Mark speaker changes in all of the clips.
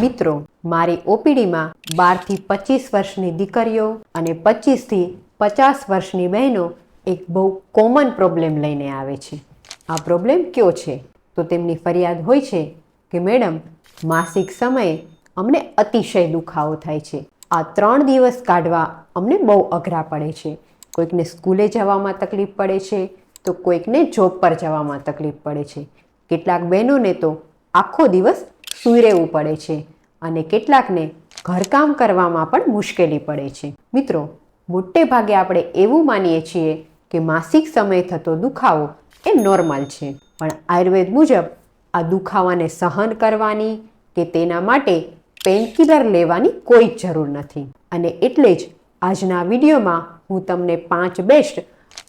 Speaker 1: મિત્રો, મારી ઓપીડીમાં 12 થી 25 વર્ષની દીકરીઓ અને 25 થી 50 વર્ષની બહેનો એક બહુ કોમન પ્રોબ્લેમ લઈને આવે છે. આ પ્રોબ્લેમ કયો છે? તો તેમની ફરિયાદ હોય છે કે મેડમ, માસિક સમયે અમને અતિશય દુખાવો થાય છે. આ 3 દિવસ કાઢવા અમને બહુ અઘરા પડે છે. કોઈકને સ્કૂલે જવામાં તકલીફ પડે છે, તો કોઈકને જોબ પર જવામાં તકલીફ પડે છે. કેટલાક બહેનોને તો આખો દિવસ સૂઈ રહેવું પડે છે અને કેટલાકને ઘરકામ કરવામાં પણ મુશ્કેલી પડે છે. મિત્રો, મોટે ભાગે આપણે એવું માનીએ છીએ કે માસિક સમયે થતો દુખાવો એ નોર્મલ છે, પણ આયુર્વેદ મુજબ આ દુખાવાને સહન કરવાની કે તેના માટે પેનકિલર લેવાની કોઈ જ જરૂર નથી. અને એટલે જ આજના વિડીયોમાં હું તમને 5 બેસ્ટ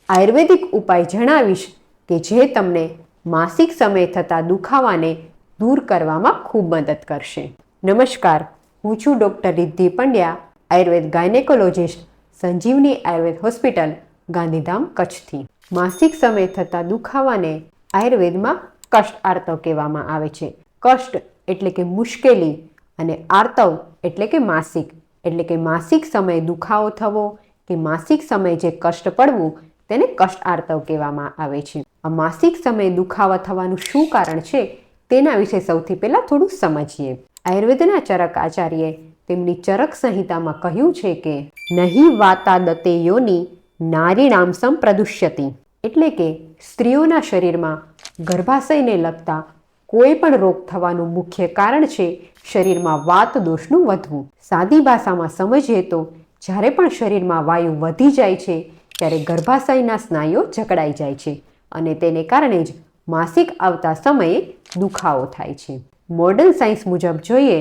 Speaker 1: આયુર્વેદિક ઉપાય જણાવીશ કે જે તમને માસિક સમયે થતા દુખાવાને દૂર કરવામાં ખૂબ મદદ કરશે. નમસ્કાર, હું છું ડૉક્ટર રિદ્ધિ પંડ્યા, આયુર્વેદ ગાયનેકોલોજિસ્ટ, સંજીવની આયુર્વેદ હોસ્પિટલ, ગાંધીધામ, કચ્છથી. માસિક સમયે થતા દુખાવાને આયુર્વેદમાં કષ્ટ આર્તવ કહેવામાં આવે છે. કષ્ટ એટલે કે મુશ્કેલી અને આર્તવ એટલે કે માસિક, એટલે કે માસિક સમયે દુખાવો થવો કે માસિક સમયે જે કષ્ટ પડવું તેને કષ્ટ આર્તવ કહેવામાં આવે છે. આ માસિક સમયે દુખાવા થવાનું શું કારણ છે તેના વિશે સૌથી પહેલા થોડું સમજીએ. આયુર્વેદના ચરક આચાર્યએ તેમની ચરક સંહિતામાં કહ્યું છે કે નહીં વાતા દતે યોની નારીણામ સંપ્રદુષ્યતિ, એટલે કે સ્ત્રીઓના શરીરમાં ગર્ભાશયને લગતા કોઈ પણ રોગ થવાનું મુખ્ય કારણ છે શરીરમાં વાત દોષનું વધવું. સાદી ભાષામાં સમજીએ તો જ્યારે પણ શરીરમાં વાયુ વધી જાય છે ત્યારે ગર્ભાશયના સ્નાયુઓ જકડાઈ જાય છે અને તેને કારણે જ માસિક આવતા સમયે દુખાવો થાય છે. મોડર્ન સાયન્સ મુજબ જોઈએ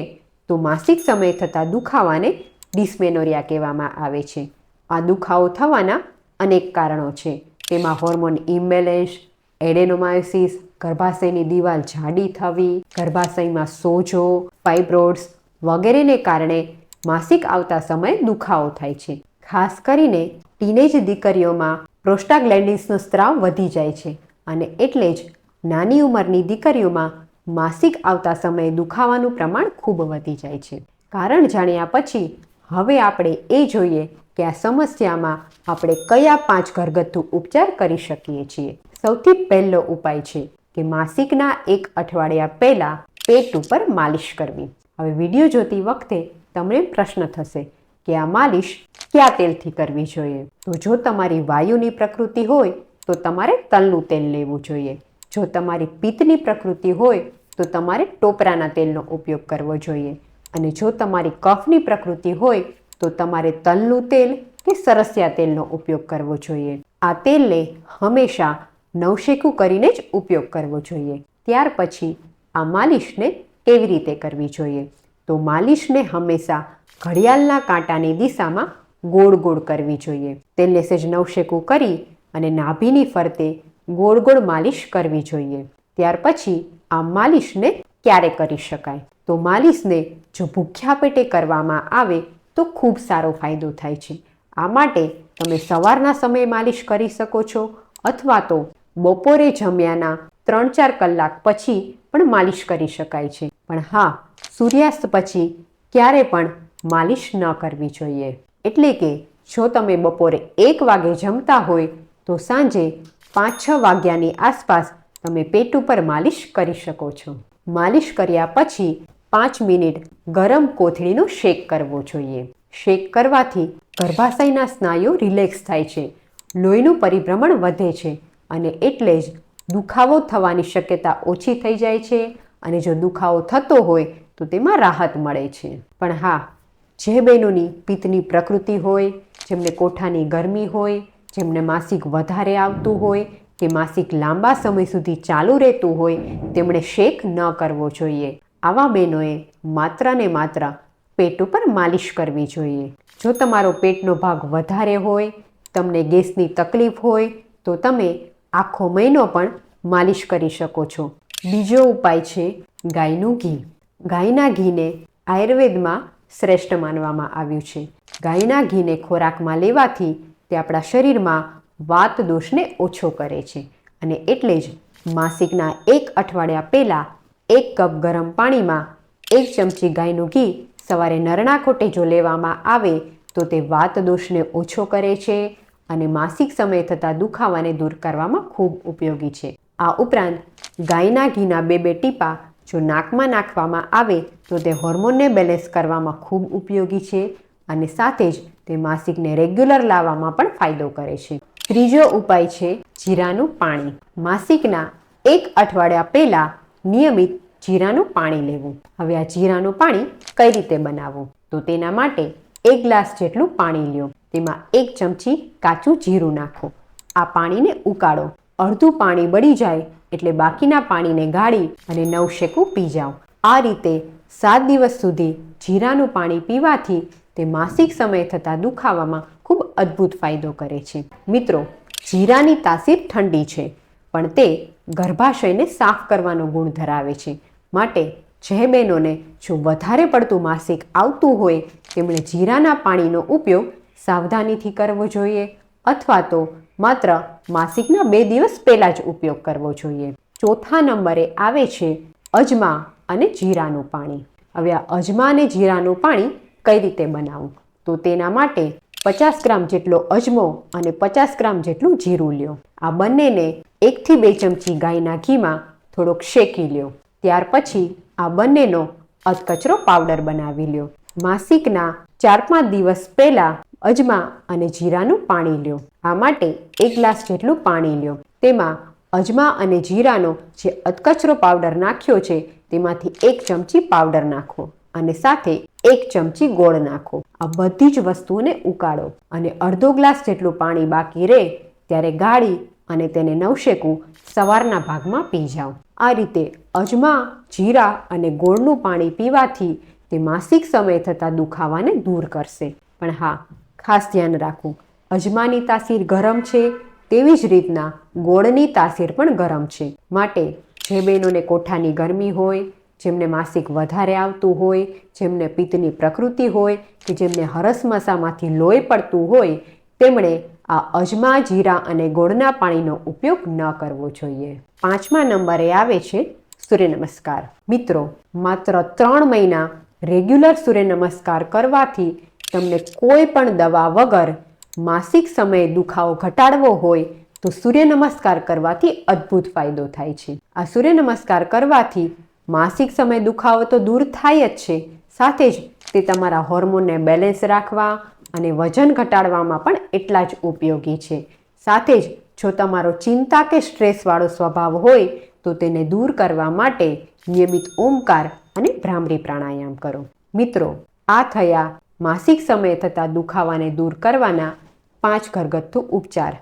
Speaker 1: તો માસિક સમયે થતા દુખાવાને ડિસ્મેનોરિયા કહેવામાં આવે છે. આ દુખાવો થવાના અનેક કારણો છે. તેમાં હોર્મોન ઇમ્બેલેન્સ, એડેનોમાયોસિસ, ગર્ભાશયની દિવાલ જાડી થવી, ગર્ભાશયમાં સોજો, ફાઇબ્રોઇડ્સ વગેરેને કારણે માસિક આવતા સમયે દુખાવો થાય છે. ખાસ કરીને ટીનેજ દીકરીઓમાં પ્રોસ્ટાગ્લેન્ડિન્સનો સ્ત્રાવ વધી જાય છે અને એટલે જ નાની ઉંમરની દીકરીઓમાં માસિક આવતા સમયે દુખાવાનું પ્રમાણ ખૂબ વધી જાય છે. કારણ જાણ્યા પછી હવે આપણે એ જોઈએ કે આ સમસ્યામાં આપણે કયા 5 ઘરગથ્થુ ઉપચાર કરી શકીએ છીએ. સૌથી પહેલો ઉપાય છે કે માસિકના 1 અઠવાડિયા પહેલાં પેટ ઉપર માલિશ કરવી. હવે વિડીયો જોતી વખતે તમને પ્રશ્ન થશે કે આ માલિશ કયા તેલથી કરવી જોઈએ? તો જો તમારી વાયુની પ્રકૃતિ હોય તો તમારે તલનું તેલ લેવું જોઈએ. જો તમારી પિત્તની પ્રકૃતિ હોય તો તમારે ટોપરાના તેલનો ઉપયોગ કરવો જોઈએ. અને જો તમારી કફની પ્રકૃતિ હોય તો તમારે તલનું તેલ કે સરસિયા તેલનો ઉપયોગ કરવો જોઈએ. આ તેલને હંમેશા નવશેકું કરીને જ ઉપયોગ કરવો જોઈએ. ત્યાર પછી આ માલિશને કેવી રીતે કરવી જોઈએ? તો માલિશને હંમેશા ઘડિયાળના કાંટાની દિશામાં ગોળ ગોળ કરવી જોઈએ. તેલને સહેજ નવશેકું કરી અને નાભીની ફરતે ગોળ ગોળ માલિશ કરવી જોઈએ. ત્યાર પછી આ માલિશને ક્યારે કરી શકાય? તો માલિશને જો ભૂખ્યા પેટે કરવામાં આવે તો ખૂબ સારો ફાયદો થાય છે. આ માટે તમે સવારના સમયે માલિશ કરી શકો છો અથવા તો બપોરે જમ્યાના 3-4 કલાક પછી પણ માલિશ કરી શકાય છે. પણ હા, સૂર્યાસ્ત પછી ક્યારે પણ માલિશ ન કરવી જોઈએ. એટલે કે જો તમે બપોરે 1 વાગે જમતા હોય તો સાંજે 5-6 વાગ્યાની આસપાસ તમે પેટ ઉપર માલિશ કરી શકો છો. માલિશ કર્યા પછી 5 મિનિટ ગરમ કોથળીનો શેક કરવો જોઈએ. શેક કરવાથી ગર્ભાશયના સ્નાયુઓ રિલેક્સ થાય છે, લોહીનું પરિભ્રમણ વધે છે અને એટલે જ દુખાવો થવાની શક્યતા ઓછી થઈ જાય છે અને જો દુખાવો થતો હોય તો તેમાં રાહત મળે છે. પણ હા, જે બહેનોની પિત્તની પ્રકૃતિ હોય, જેમને કોઠાની ગરમી હોય, જેમને માસિક વધારે આવતું હોય કે માસિક લાંબા સમય સુધી ચાલુ રહેતું હોય તેમણે શેક ન કરવો જોઈએ. આવા બહેનોએ માત્ર ને માત્ર પેટ ઉપર માલિશ કરવી જોઈએ. જો તમારો પેટનો ભાગ વધારે હોય, તમને ગેસની તકલીફ હોય તો તમે આખો મહિનો પણ માલિશ કરી શકો છો. બીજો ઉપાય છે ગાયનું ઘી. ગાયના ઘીને આયુર્વેદમાં શ્રેષ્ઠ માનવામાં આવ્યું છે. ગાયના ઘીને ખોરાકમાં લેવાથી તે આપણા શરીરમાં વાત દોષને ઓછો કરે છે અને એટલે જ માસિકના 1 અઠવાડિયા પહેલાં 1 કપ ગરમ પાણીમાં 1 ચમચી ગાયનું ઘી સવારે નરણા ખોટે જો લેવામાં આવે તો તે વાત દોષને ઓછો કરે છે અને માસિક સમયે થતા દુખાવાને દૂર કરવામાં ખૂબ ઉપયોગી છે. આ ઉપરાંત ગાયના ઘીના 2 ટીપા જો નાકમાં નાખવામાં આવે તો તે હોર્મોનને બેલેન્સ કરવામાં ખૂબ ઉપયોગી છે અને સાથે જ તે માસિકને રેગ્યુલર લાવવામાં પણ ફાયદો કરે છે. ત્રીજો ઉપાય છે જીરાનું પાણી. માસિકના 1 અઠવાડિયા પહેલાં નિયમિત જીરાનું પાણી લેવું. હવે આ જીરાનું પાણી કઈ રીતે બનાવવું? તો તેના માટે 1 ગ્લાસ જેટલું પાણી લ્યો. તેમાં 1 ચમચી કાચું જીરું નાખો. આ પાણીને ઉકાળો. અડધું પાણી બળી જાય એટલે બાકીના પાણીને ગાળી અને નવશેકું પી જાઓ. આ રીતે 7 દિવસ સુધી જીરાનું પાણી પીવાથી તે માસિક સમયે થતા દુખાવામાં ખૂબ અદ્ભુત ફાયદો કરે છે. મિત્રો, જીરાની તાસીર ઠંડી છે પણ તે ગર્ભાશયને સાફ કરવાનો ગુણ ધરાવે છે. માટે જે બહેનોને જો વધારે પડતું માસિક આવતું હોય તેમણે જીરાના પાણીનો ઉપયોગ સાવધાનીથી કરવો જોઈએ અથવા તો માત્ર માસિકના 2 દિવસ પહેલાં જ ઉપયોગ કરવો જોઈએ. ચોથા નંબરે આવે છે અજમા અને જીરાનું પાણી. હવે આ અજમા અને જીરાનું પાણી કઈ રીતે બનાવવું? તો તેના માટે 50 ગ્રામ જેટલો અજમો અને 50 ગ્રામ જેટલું જીરું લ્યો. આ બંનેને 1 થી 2 ચમચી ગાયના ઘીમાં થોડોક શેકી લ્યો. ત્યાર પછી આ બંનેનો અધકચરો પાવડર બનાવી લ્યો. માસિકના 4-5 દિવસ પહેલાં અજમા અને જીરાનું પાણી લ્યો. આ માટે 1 ગ્લાસ જેટલું પાણી લ્યો. તેમાં અજમા અને જીરાનો જે અધકચરો પાવડર નાખ્યો છે તેમાંથી 1 ચમચી પાવડર નાખો અને સાથે 1 ચમચી ગોળ નાખો. આ બધી જ વસ્તુઓને ઉકાળો અને અડધો ગ્લાસ જેટલું પાણી બાકી રહે ત્યારે ગાળી અને તેને નવશેકું સવારના ભાગમાં પી જાઓ. આ રીતે અજમા, જીરા અને ગોળનું પાણી પીવાથી તે માસિક સમયે થતા દુખાવાને દૂર કરશે. પણ હા, ખાસ ધ્યાન રાખવું, અજમાની તાસીર ગરમ છે તેવી જ રીતના ગોળની તાસીર પણ ગરમ છે. માટે જે બહેનોને કોઠાની ગરમી હોય, જેમને માસિક વધારે આવતું હોય, જેમને પિત્તની પ્રકૃતિ હોય કે જેમને હરસમસામાંથી લોહી પડતું હોય તેમણે આ અજમા, જીરા અને ગોળના પાણીનો ઉપયોગ ન કરવો જોઈએ. 5મા નંબરે આવે છે સૂર્ય નમસ્કાર. મિત્રો, માત્ર 3 મહિના રેગ્યુલર સૂર્ય નમસ્કાર કરવાથી તમને કોઈ પણ દવા વગર માસિક સમયે દુખાવો ઘટાડવો હોય તો સૂર્ય નમસ્કાર કરવાથી અદ્ભુત ફાયદો થાય છે. આ સૂર્ય નમસ્કાર કરવાથી માસિક સમય દુખાવો તો દૂર થાય જ છે, સાથે જ તે તમારા હોર્મોનને બેલેન્સ રાખવા અને વજન ઘટાડવામાં પણ એટલા જ ઉપયોગી છે. સાથે જ જો તમારો ચિંતા કે સ્ટ્રેસવાળો સ્વભાવ હોય તો તેને દૂર કરવા માટે નિયમિત ઓમકાર અને ભ્રામરી પ્રાણાયામ કરો. મિત્રો, આ થયા માસિક સમયે થતા દુખાવાને દૂર કરવાના 5 ઘરગથ્થુ ઉપચાર.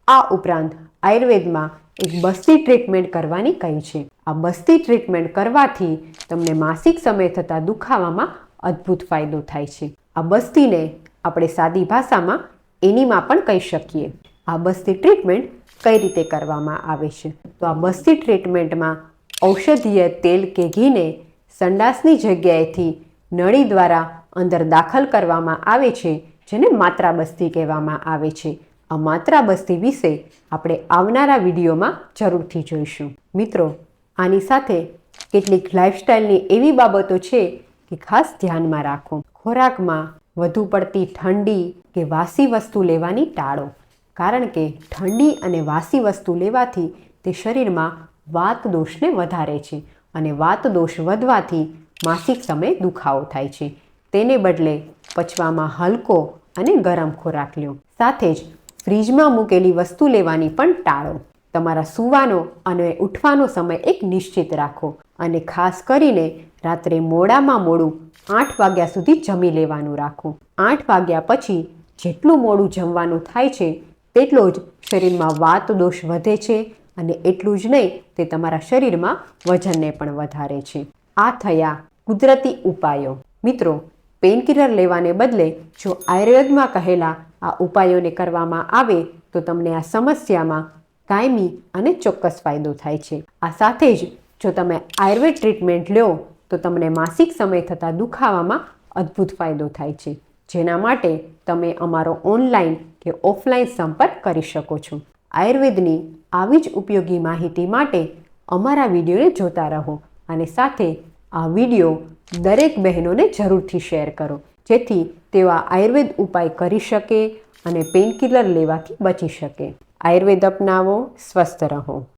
Speaker 1: આ ઉપરાંત આયુર્વેદમાં એક બસ્તી ટ્રીટમેન્ટ કરવાની કહી છે. આ બસ્તી ટ્રીટમેન્ટ કરવાથી તમને માસિક સમયે થતા દુખાવામાં અદ્ભુત ફાયદો થાય છે. આ બસ્તીને આપણે સાદી ભાષામાં એનીમા પણ કહી શકીએ. આ બસ્તી ટ્રીટમેન્ટ કઈ રીતે કરવામાં આવે છે? તો આ બસ્તી ટ્રીટમેન્ટમાં ઔષધીય તેલ કે ઘીને સંડાસની જગ્યાએથી નળી દ્વારા અંદર દાખલ કરવામાં આવે છે, જેને માત્રા બસ્તી કહેવામાં આવે છે. આ માત્રા બસ્તી વિશે આપણે આવનારા વિડીયોમાં જરૂરથી જોઈશું. મિત્રો, આની સાથે કેટલીક લાઇફસ્ટાઈલની એવી બાબતો છે કે ખાસ ધ્યાનમાં રાખો. ખોરાકમાં વધુ પડતી ઠંડી કે વાસી વસ્તુ લેવાની ટાળો, કારણ કે ઠંડી અને વાસી વસ્તુ લેવાથી તે શરીરમાં વાત દોષને વધારે છે અને વાત દોષ વધવાથી માસિક સમયે દુખાવો થાય છે. તેને બદલે પચવામાં હલકો અને ગરમ ખોરાક લ્યો. સાથે જ ફ્રીજમાં મૂકેલી વસ્તુ લેવાની પણ ટાળો. તમારા સૂવાનો અને ઉઠવાનો સમય એક નિશ્ચિત રાખો અને ખાસ કરીને રાત્રે મોડામાં મોડું 8 વાગ્યા સુધી જમી લેવાનું રાખો. 8 વાગ્યા પછી જેટલું મોડું જમવાનું થાય છે તેટલો જ શરીરમાં વાત દોષ વધે છે અને એટલું જ નહીં, તે તમારા શરીરમાં વજનને પણ વધારે છે. આ થયા કુદરતી ઉપાયો. મિત્રો, પેનકિલર લેવાને બદલે જો આયુર્વેદમાં કહેલા આ ઉપાયોને કરવામાં આવે તો તમને આ સમસ્યામાં કાયમી અને ચોક્કસ ફાયદો થાય છે. આ સાથે જ જો તમે આયુર્વેદ ટ્રીટમેન્ટ લો તો તમને માસિક સમય થતા દુખાવામાં અદ્ભુત ફાયદો થાય છે, જેના માટે તમે અમારો ઓનલાઈન કે ઓફલાઈન સંપર્ક કરી શકો છો. આયુર્વેદની આવી જ ઉપયોગી માહિતી માટે અમારા વિડીયોને જોતા રહો અને સાથે આ વિડીયો દરેક બહેનોને જરૂરથી શેર કરો, જેથી તેઓ આ આયુર્વેદ ઉપાય કરી શકે અને પેઇનકિલર લેવાથી બચી શકે. આયુર્વેદ અપનાવો, સ્વસ્થ રહો.